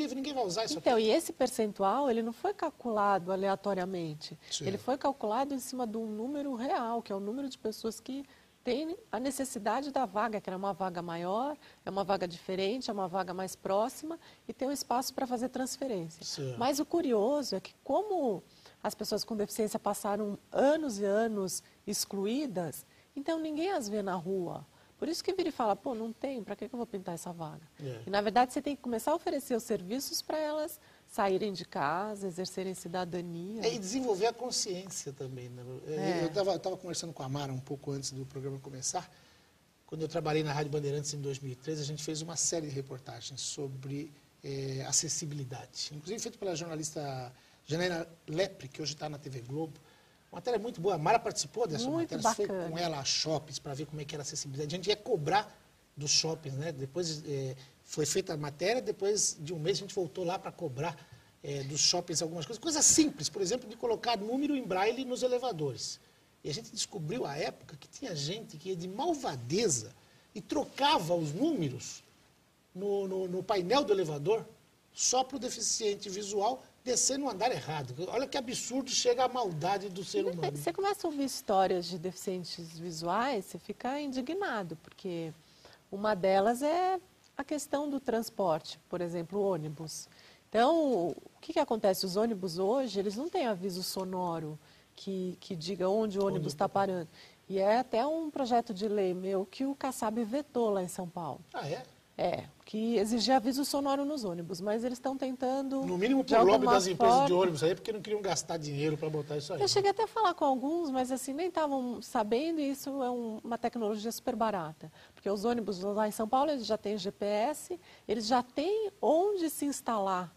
horrível, ninguém vai usar isso Então, aqui. e esse percentual, ele não foi calculado aleatoriamente. Sim. Ele foi calculado em cima de um número real, que é o número de pessoas que têm a necessidade da vaga, que é uma vaga maior, é uma vaga diferente, é uma vaga mais próxima e tem um espaço para fazer transferência. Sim. Mas o curioso é que como as pessoas com deficiência passaram anos e anos excluídas, então ninguém as vê na rua. Por isso que vira e fala, pô, não tem, para que eu vou pintar essa vaga? E na verdade você tem que começar a oferecer os serviços para elas saírem de casa, exercerem cidadania. E desenvolver a consciência também. Né? Eu estava conversando com a Mara um pouco antes do programa começar. Quando eu trabalhei na Rádio Bandeirantes em 2013, a gente fez uma série de reportagens sobre acessibilidade. Inclusive feito pela jornalista Janaína Lepre, que hoje está na TV Globo. Uma matéria muito boa. A Mara participou dessa muito matéria. Foi bacana. com ela a shoppings para ver como é que era a acessibilidade. A gente ia cobrar dos shoppings, né? Depois foi feita a matéria, depois de um mês a gente voltou lá para cobrar dos shoppings algumas coisas. Coisas simples, por exemplo, de colocar número em braille nos elevadores. E a gente descobriu à época que tinha gente que ia de malvadeza e trocava os números no painel do elevador só para o deficiente visual descer no andar errado. Olha que absurdo chega a maldade do ser humano. Você começa a ouvir histórias de deficientes visuais, você fica indignado, porque uma delas é a questão do transporte, por exemplo, o ônibus. Então, o que acontece? Os ônibus hoje, eles não têm aviso sonoro que diga onde o ônibus está parando. E é até um projeto de lei meu que o Kassab vetou lá em São Paulo. Ah, é? Que exigia aviso sonoro nos ônibus, mas eles estão tentando... No mínimo por lobby das empresas de ônibus aí, porque não queriam gastar dinheiro para botar isso aí. Eu cheguei até a falar com alguns, mas assim, nem estavam sabendo, e isso é uma tecnologia super barata. Porque os ônibus lá em São Paulo, eles já têm GPS, eles já têm onde se instalar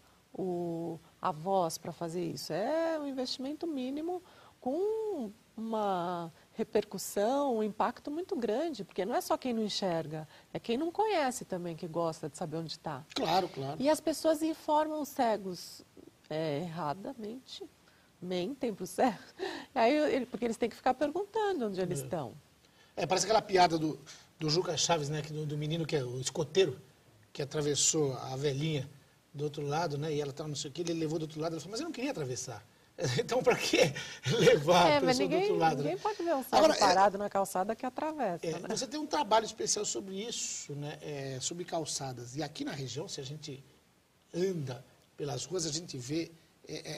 a voz para fazer isso. É um investimento mínimo com uma repercussão, um impacto muito grande, porque não é só quem não enxerga, é quem não conhece também que gosta de saber onde está. Claro, claro. E as pessoas informam os cegos erradamente, mentem para os cegos, porque eles têm que ficar perguntando onde eles estão. Parece aquela piada do Juca Chaves, né, do menino que é o escoteiro, que atravessou a velhinha do outro lado, né, e ela estava não sei o que, ele levou do outro lado, ela falou, mas eu não queria atravessar. Então, para que levar a pessoa do outro lado? Ninguém pode ver um cego parado na calçada que atravessa. Né? Você tem um trabalho especial sobre isso, né? Sobre calçadas. E aqui na região, se a gente anda pelas ruas, a gente vê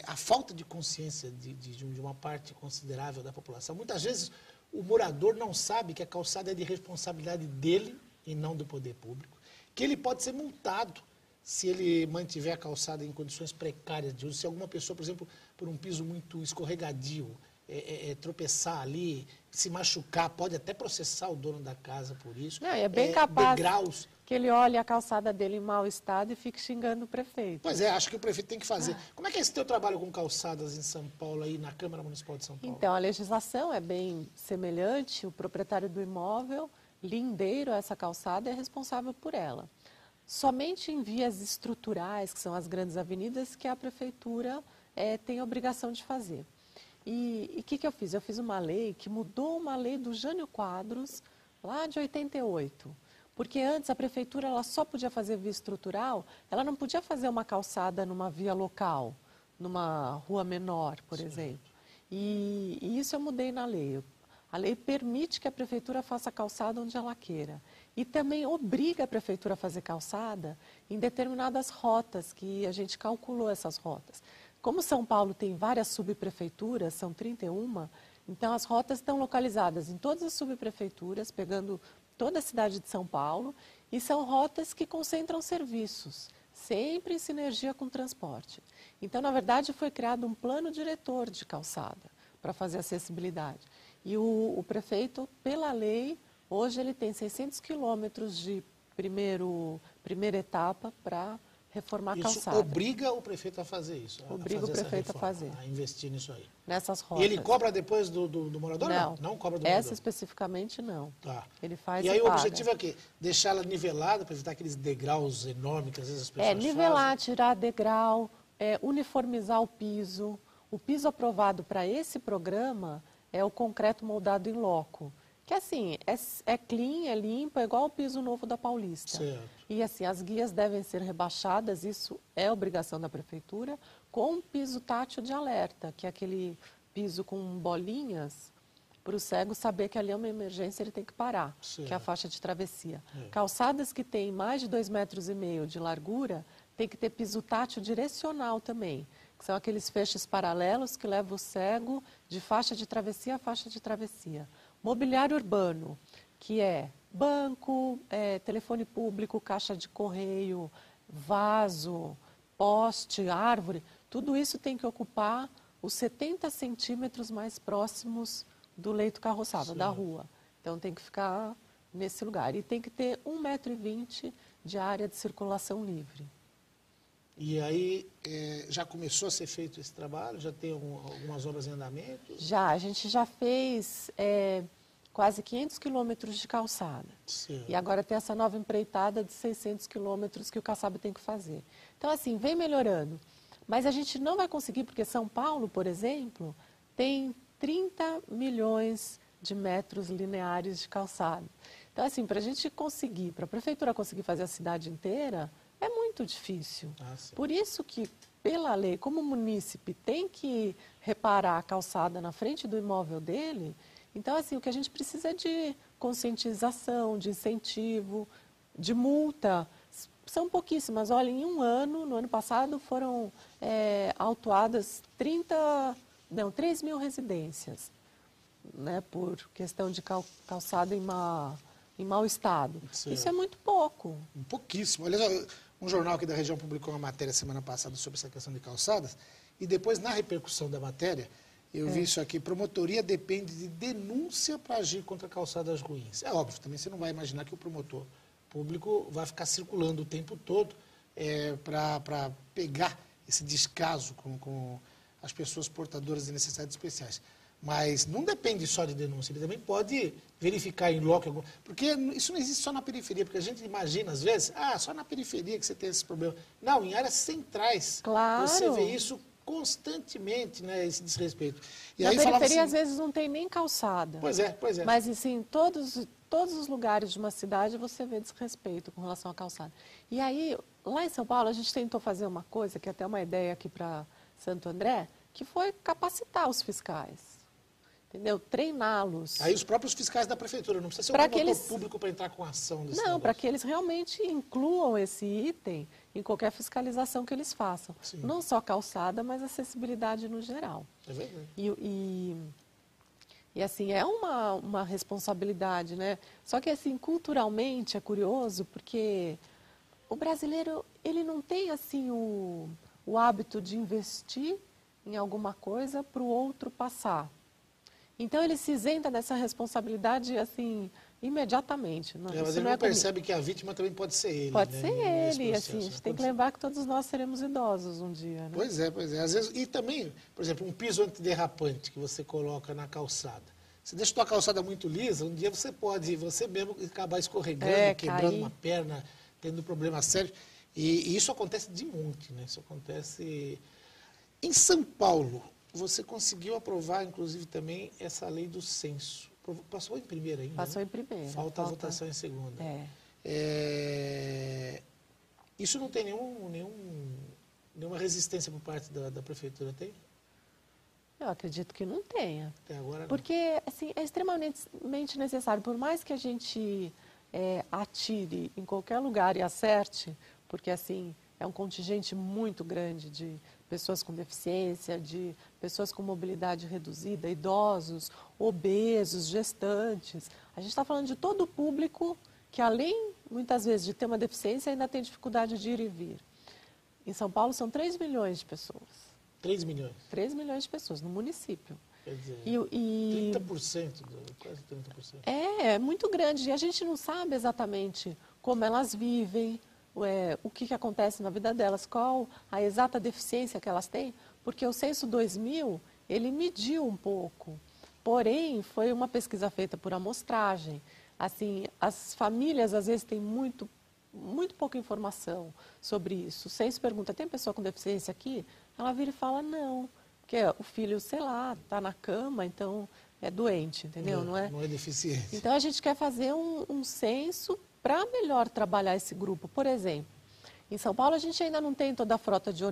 a falta de consciência de uma parte considerável da população. Muitas vezes, o morador não sabe que a calçada é de responsabilidade dele e não do poder público, que ele pode ser multado se ele mantiver a calçada em condições precárias de uso. Se alguma pessoa, por exemplo, por um piso muito escorregadio, tropeçar ali, se machucar, pode até processar o dono da casa por isso. Não, é bem capaz degraus. Que ele olhe a calçada dele em mau estado e fique xingando o prefeito. Pois é, acho que o prefeito tem que fazer. Como é que é esse teu trabalho com calçadas em São Paulo, aí na Câmara Municipal de São Paulo? Então, a legislação é bem semelhante, o proprietário do imóvel, lindeiro a essa calçada, é responsável por ela. Somente em vias estruturais, que são as grandes avenidas, que a prefeitura tem a obrigação de fazer. E o que eu fiz? Eu fiz uma lei que mudou uma lei do Jânio Quadros, lá de 88. Porque antes a prefeitura ela só podia fazer via estrutural, ela não podia fazer uma calçada numa via local, numa rua menor, por exemplo. E isso eu mudei na lei. A lei permite que a prefeitura faça calçada onde ela queira. E também obriga a prefeitura a fazer calçada em determinadas rotas, que a gente calculou essas rotas. Como São Paulo tem várias subprefeituras, são 31, então as rotas estão localizadas em todas as subprefeituras, pegando toda a cidade de São Paulo, e são rotas que concentram serviços, sempre em sinergia com o transporte. Então, na verdade, foi criado um plano diretor de calçada para fazer acessibilidade. E o prefeito, pela lei, hoje ele tem 600 quilômetros de primeira etapa para reformar a calçada. Isso obriga o prefeito a fazer isso? Obriga o prefeito a fazer. A investir nisso aí. Nessas rotas. E ele cobra depois do morador? Não, não cobra do morador? Essa especificamente não. Tá. Ele faz e aí o paga. objetivo é o quê? Deixar ela nivelada para evitar aqueles degraus enormes que às vezes as pessoas nivelar, fazem? tirar degrau, uniformizar o piso. O piso aprovado para esse programa é o concreto moldado em loco, Que assim, é clean, é limpo, é igual o piso novo da Paulista. Certo. E assim, as guias devem ser rebaixadas, isso é obrigação da prefeitura, com um piso tátil de alerta, que é aquele piso com bolinhas, para o cego saber que ali é uma emergência, ele tem que parar, Certo. que é a faixa de travessia. É. Calçadas que têm mais de 2,5 metros de largura, tem que ter piso tátil direcional também, que são aqueles feixes paralelos que levam o cego de faixa de travessia a faixa de travessia. Mobiliário urbano, que é banco, telefone público, caixa de correio, vaso, poste, árvore, tudo isso tem que ocupar os 70 centímetros mais próximos do leito carroçável, da rua. Então tem que ficar nesse lugar. E tem que ter 1,20 m de área de circulação livre. E aí, já começou a ser feito esse trabalho? Já tem algumas obras em andamento? A gente já fez quase 500 quilômetros de calçada. Sim. E agora tem essa nova empreitada de 600 quilômetros que o Caçaba tem que fazer. Então, assim, vem melhorando. Mas a gente não vai conseguir, porque São Paulo, por exemplo, tem 30 milhões de metros lineares de calçada. Então, assim, para a gente conseguir, para a prefeitura conseguir fazer a cidade inteira, é muito difícil. Por isso que, pela lei, como o munícipe tem que reparar a calçada na frente do imóvel dele, então, assim, o que a gente precisa é de conscientização, de incentivo, de multa. São pouquíssimas. Olha, em um ano, no ano passado, foram autuadas 3 mil residências, né, por questão de calçada em mau estado. Sim. Isso é muito pouco. Pouquíssimo. Aliás, um jornal aqui da região publicou uma matéria semana passada sobre essa questão de calçadas, e depois, na repercussão da matéria, eu vi isso aqui: promotoria depende de denúncia para agir contra calçadas ruins. É óbvio, também você não vai imaginar que o promotor público vai ficar circulando o tempo todo para pegar esse descaso com as pessoas portadoras de necessidades especiais. Mas não depende só de denúncia, ele também pode verificar em loco, porque isso não existe só na periferia, porque a gente imagina às vezes, só na periferia que você tem esse problema. Não, em áreas centrais, claro, você vê isso constantemente, né, esse desrespeito. E na aí periferia, assim, às vezes, não tem nem calçada. Pois é. Mas, assim, todos os lugares de uma cidade você vê desrespeito com relação à calçada. E aí, lá em São Paulo, a gente tentou fazer uma coisa, que é até uma ideia aqui para Santo André, que foi capacitar os fiscais. Entendeu? Treiná-los. Aí os próprios fiscais da prefeitura, não precisa ser um promotor público para entrar com ação desse negócio. Para que eles realmente incluam esse item em qualquer fiscalização que eles façam. Sim. Não só calçada, mas acessibilidade no geral. É verdade. E assim, é uma responsabilidade, né? Só que, assim, culturalmente é curioso, porque o brasileiro, ele não tem, assim, o hábito de investir em alguma coisa para o outro passar. Então, ele se isenta dessa responsabilidade, assim, imediatamente. Mas ele não percebe que a vítima também pode ser ele. Pode né, ser ele. processo, Assim, a gente tem que lembrar que todos nós seremos idosos um dia. Né? Pois é. Às vezes, e também, por exemplo, um piso antiderrapante que você coloca na calçada. Você deixa a sua calçada muito lisa, um dia você mesmo acabar escorregando, quebrando uma perna, tendo problema sério. E isso acontece de monte, né? Isso acontece... Em São Paulo, você conseguiu aprovar, inclusive, também essa lei do censo. Passou em primeira ainda? Passou né? em primeira. Falta a votação em segunda. Isso não tem nenhuma resistência por parte da prefeitura, tem? Eu acredito que não tenha. Até agora não. Porque, assim, é extremamente necessário. Por mais que a gente atire em qualquer lugar e acerte, porque, assim, é um contingente muito grande de pessoas com deficiência, de pessoas com mobilidade reduzida, idosos, obesos, gestantes. A gente está falando de todo o público que, além, muitas vezes, de ter uma deficiência, ainda tem dificuldade de ir e vir. Em São Paulo, são 3 milhões de pessoas. 3 milhões? 3 milhões de pessoas no município. Quer dizer, 30%, quase 30%. É muito grande. E a gente não sabe exatamente como elas vivem, o que acontece na vida delas, qual a exata deficiência que elas têm, porque o Censo 2000, ele mediu um pouco. Porém, foi uma pesquisa feita por amostragem. Assim, as famílias, às vezes, têm muito pouca informação sobre isso. O Censo pergunta, tem pessoa com deficiência aqui? Ela vira e fala, não. Porque o filho, sei lá, está na cama, então é doente, entendeu? Não é deficiente. Então, a gente quer fazer um censo para melhor trabalhar esse grupo. Por exemplo, em São Paulo, a gente ainda não tem toda a frota de